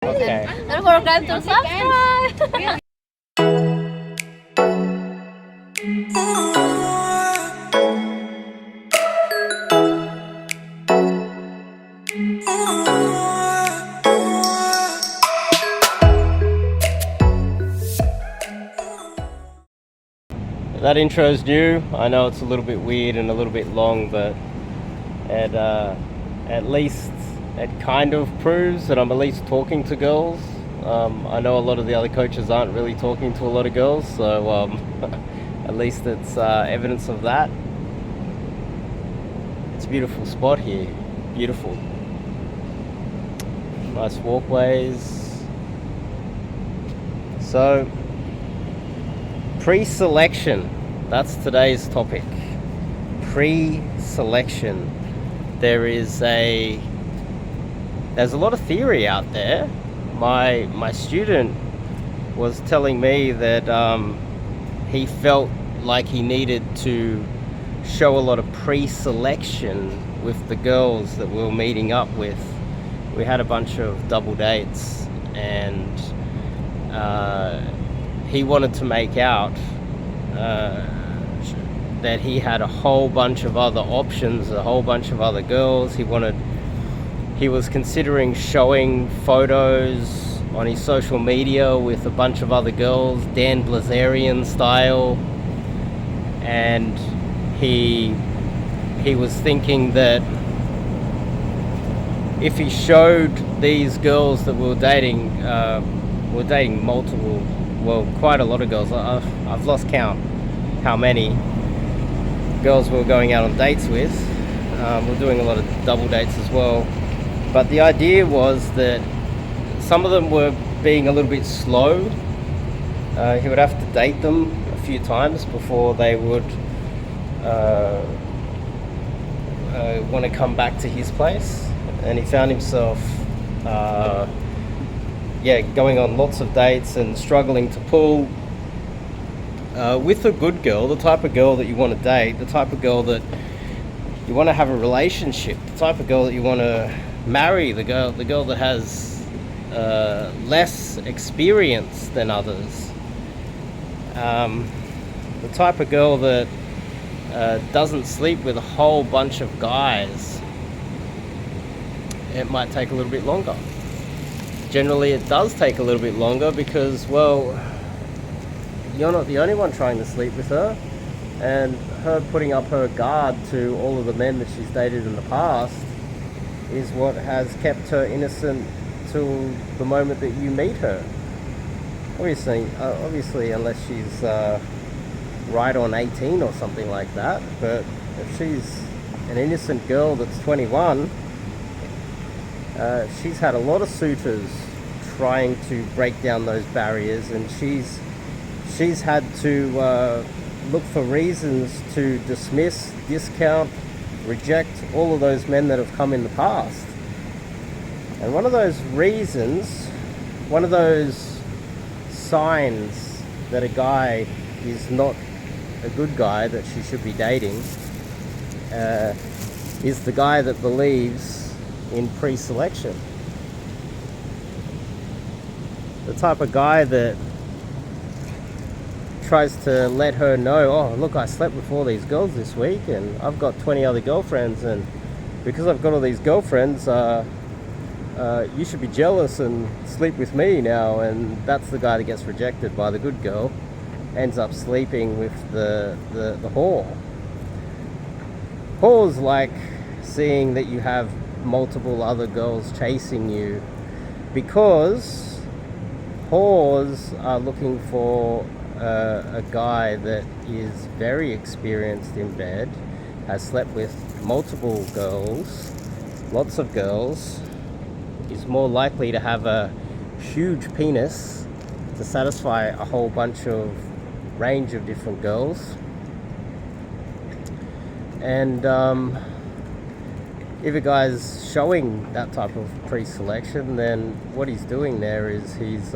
Okay. Don't forget to subscribe. That intro is new. I know it's a little bit weird and a little bit long, but at least it kind of proves that I'm at least talking to girls. I know a lot of the other coaches aren't really talking to a lot of girls, so at least it's evidence of that. It's a beautiful spot here. Beautiful. Nice walkways. So, pre-selection. That's today's topic. Pre-selection. There's a lot of theory out there. My student was telling me that he felt like he needed to show a lot of pre-selection with the girls that we were meeting up with. We had a bunch of double dates, and he wanted to make out that he had a whole bunch of other options, a whole bunch of other girls. He was considering showing photos on his social media with a bunch of other girls, Dan Blazarian style, and he was thinking that if he showed these girls that we were dating multiple, well, quite a lot of girls. I've lost count how many girls we were going out on dates with. We're doing a lot of double dates as well. But the idea was that some of them were being a little bit slow. He would have to date them a few times before they would want to come back to his place. And he found himself going on lots of dates and struggling to pull with a good girl, the type of girl that you want to date, the type of girl that you want to have a relationship, the type of girl that you want to marry, the girl that has less experience than others, the type of girl that doesn't sleep with a whole bunch of guys. It might take a little bit longer. Generally it does take a little bit longer because, well, you're not the only one trying to sleep with her, and her putting up her guard to all of the men that she's dated in the past is what has kept her innocent till the moment that you meet her. Obviously unless she's right on 18 or something like that, but if she's an innocent girl that's 21, she's had a lot of suitors trying to break down those barriers, and she's had to look for reasons to dismiss, discount, reject all of those men that have come in the past. And one of those reasons, one of those signs that a guy is not a good guy that she should be dating, is the guy that believes in pre-selection. The type of guy that tries to let her know, oh look, I slept with all these girls this week and I've got 20 other girlfriends, and because I've got all these girlfriends, you should be jealous and sleep with me now. And that's the guy that gets rejected by the good girl, ends up sleeping with the whore. Whores like seeing that you have multiple other girls chasing you, because whores are looking for a guy that is very experienced in bed, has slept with multiple girls, lots of girls, is more likely to have a huge penis to satisfy a whole bunch of range of different girls. And if a guy's showing that type of pre-selection, then what he's doing there is he's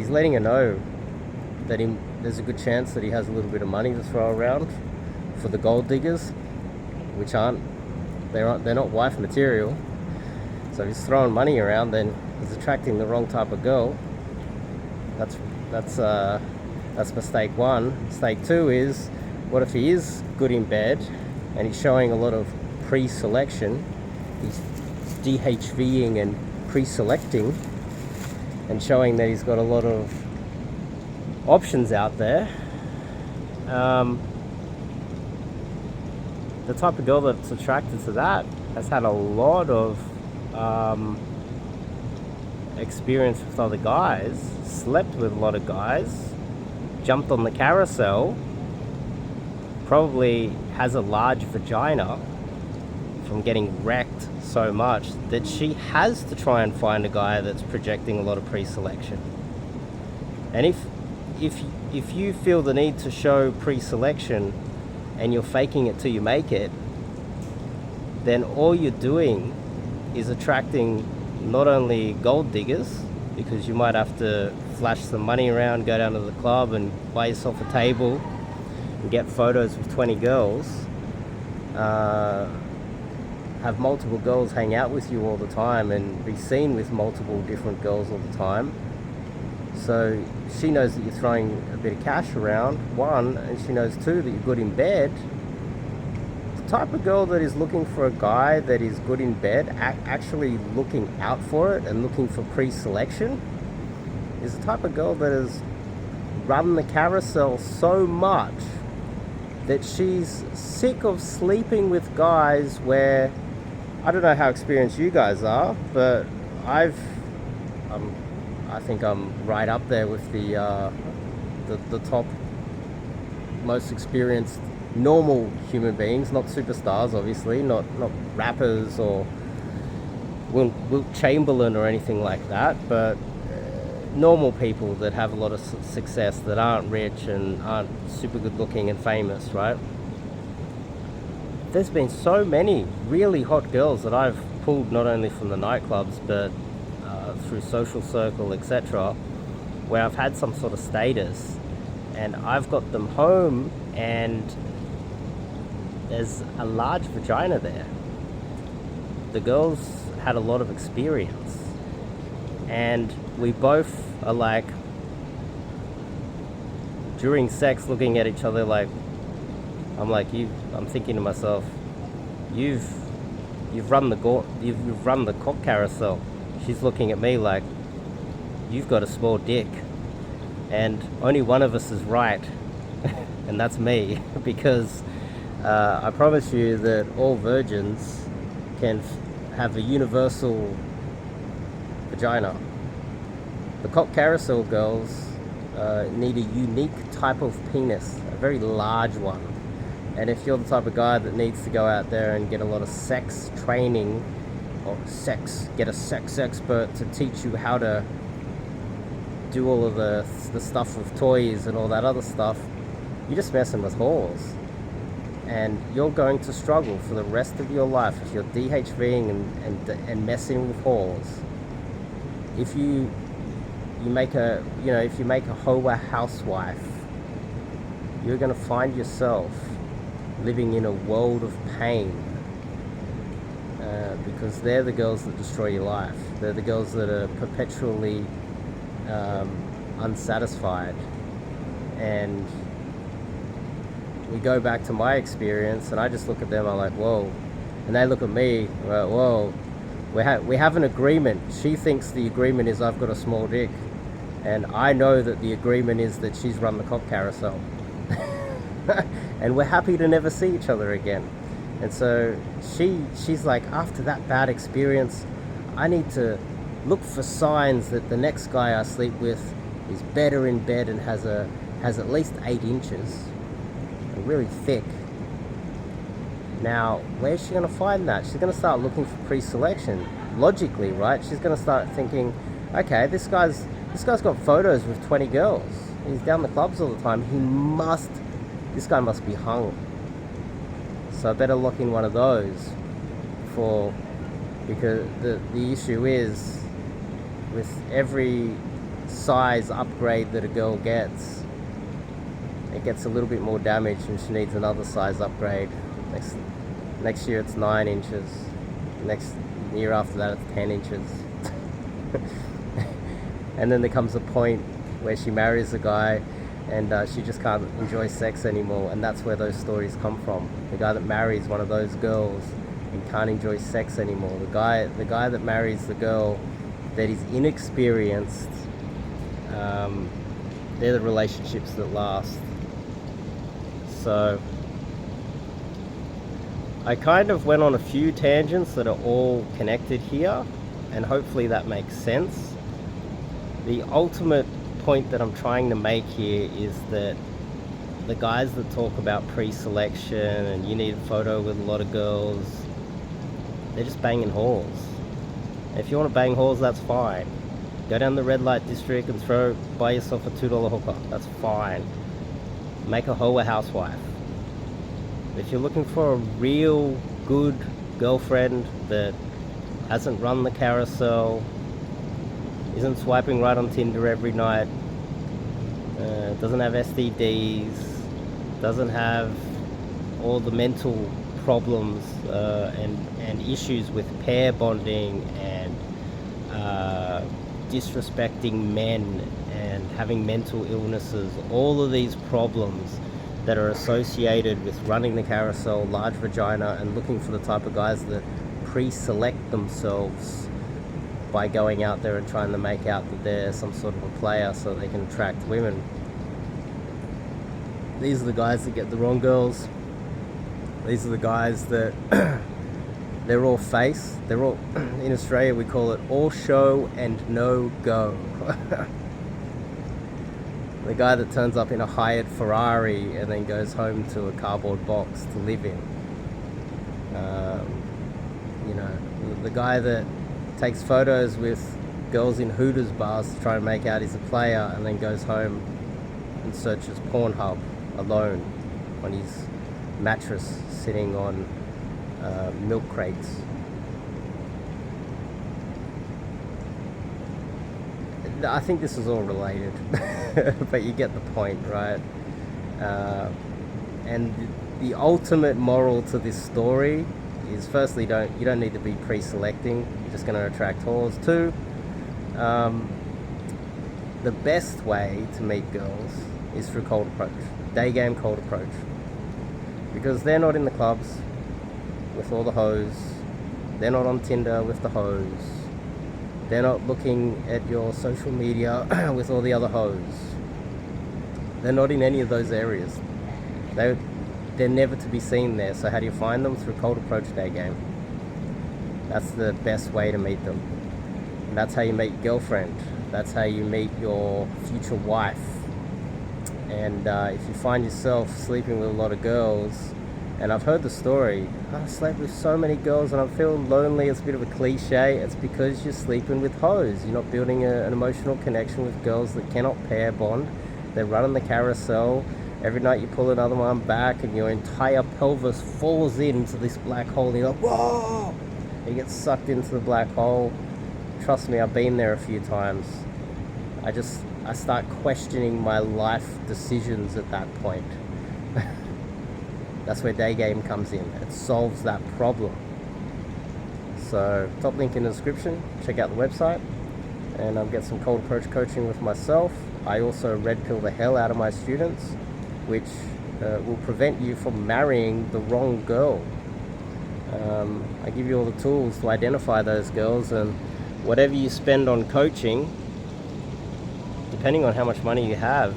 letting her know that there's a good chance that he has a little bit of money to throw around for the gold diggers, which they're not wife material. So if he's throwing money around, then is attracting the wrong type of girl. That's mistake one. Mistake two is, what if he is good in bed and he's showing a lot of pre-selection? He's DHVing and pre-selecting and showing that he's got a lot of options out there. The type of girl that's attracted to that has had a lot of experience with other guys, slept with a lot of guys, jumped on the carousel, probably has a large vagina from getting wrecked so much that she has to try and find a guy that's projecting a lot of pre-selection. And if you feel the need to show pre-selection and you're faking it till you make it, then all you're doing is attracting not only gold diggers, because you might have to flash some money around, go down to the club and buy yourself a table and get photos with 20 girls, have multiple girls hang out with you all the time and be seen with multiple different girls all the time. So she knows that you're throwing a bit of cash around, one, and she knows two, that you're good in bed. The type of girl that is looking for a guy that is good in bed, actually looking out for it and looking for pre-selection, is the type of girl that has run the carousel so much that she's sick of sleeping with guys where, I don't know how experienced you guys are, but I think I'm right up there with the top most experienced normal human beings, not superstars, obviously, not rappers or Wilt Chamberlain or anything like that, but normal people that have a lot of success, that aren't rich and aren't super good looking and famous, right? There's been so many really hot girls that I've pulled not only from the nightclubs but through social circle, etc., where I've had some sort of status, and I've got them home and there's a large vagina there. The girls had a lot of experience, and we both are like, during sex, looking at each other like, I'm thinking to myself, you've run the cock carousel. She's looking at me like, you've got a small dick, and only one of us is right, and that's me, because I promise you that all virgins can have a universal vagina. The cock carousel girls need a unique type of penis, a very large one. And if you're the type of guy that needs to go out there and get a lot of sex training, or get a sex expert to teach you how to do all of the stuff with toys and all that other stuff, you're just messing with whores. And you're going to struggle for the rest of your life if you're DHVing and messing with whores. If you make a hoa housewife, you're going to find yourself living in a world of pain, because they're the girls that destroy your life. They're the girls that are perpetually unsatisfied. And we go back to my experience, and I just look at them, I'm like, whoa. And they look at me, like, whoa. We have an agreement. She thinks the agreement is I've got a small dick, and I know that the agreement is that she's run the cock carousel. And we're happy to never see each other again. And so she's like, after that bad experience, I need to look for signs that the next guy I sleep with is better in bed and has at least 8 inches and really thick. Now, where's she going to find that? She's going to start looking for pre-selection, logically, right? She's going to start thinking, okay, this guy's got photos with 20 girls. He's down the clubs all the time. This guy must be hung. So I better lock in one of those because the issue is, with every size upgrade that a girl gets, it gets a little bit more damage and she needs another size upgrade. Next year it's 9 inches. Next year after that it's 10 inches. And then there comes a point where she marries a guy and she just can't enjoy sex anymore, and that's where those stories come from. The guy that marries one of those girls and can't enjoy sex anymore. The guy that marries the girl that is inexperienced, they're the relationships that last. So I kind of went on a few tangents that are all connected here, and hopefully that makes sense. The ultimate point that I'm trying to make here is that the guys that talk about pre-selection and you need a photo with a lot of girls, they're just banging whores. If you want to bang whores, that's fine. Go down the red light district and buy yourself a $2 hooker. That's fine. Make a hoe a housewife. If you're looking for a real good girlfriend that hasn't run the carousel, isn't swiping right on Tinder every night, doesn't have STDs, doesn't have all the mental problems and issues with pair bonding and disrespecting men and having mental illnesses, all of these problems that are associated with running the carousel, large vagina, and looking for the type of guys that pre-select themselves by going out there and trying to make out that they're some sort of a player so they can attract women. These are the guys that get the wrong girls. These are the guys that they're all face. They're all, in Australia we call it all show and no go. The guy that turns up in a hired Ferrari and then goes home to a cardboard box to live in. You know, the guy that takes photos with girls in Hooters bars to try and make out he's a player and then goes home and searches Pornhub alone on his mattress sitting on milk crates. I think this is all related, but you get the point, right? And the ultimate moral to this story is, firstly, you don't need to be pre-selecting. You're just going to attract whores. Two, the best way to meet girls is through cold approach, day game cold approach, because they're not in the clubs with all the hoes, they're not on Tinder with the hoes, they're not looking at your social media with all the other hoes. They're not in any of those areas. They're never to be seen there. So how do you find them? Through cold approach day game. That's the best way to meet them. And that's how you meet your girlfriend. That's how you meet your future wife. And if you find yourself sleeping with a lot of girls, and I've heard the story, I slept with so many girls and I'm feeling lonely, it's a bit of a cliche, it's because you're sleeping with hoes. You're not building an emotional connection with girls that cannot pair bond. They're running the carousel. Every night you pull another one back and your entire pelvis falls into this black hole and you're like, whoa! You get sucked into the black hole. Trust me, I've been there a few times. I start questioning my life decisions at that point. That's where day game comes in. It solves that problem. So top link in the description. Check out the website and get some cold approach coaching with myself. I also red pill the hell out of my students, which will prevent you from marrying the wrong girl. I give you all the tools to identify those girls, and whatever you spend on coaching, depending on how much money you have,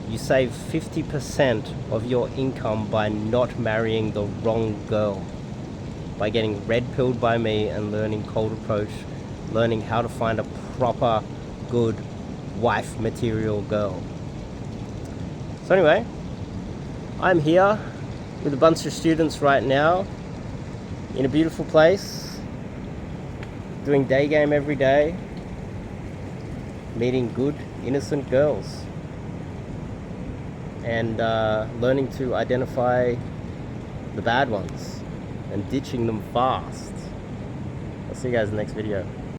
you save 50% of your income by not marrying the wrong girl, by getting red pilled by me and learning cold approach, learning how to find a proper, good wife material girl. So anyway, I'm here with a bunch of students right now in a beautiful place, doing day game every day, meeting good, innocent girls, and learning to identify the bad ones and ditching them fast. I'll see you guys in the next video.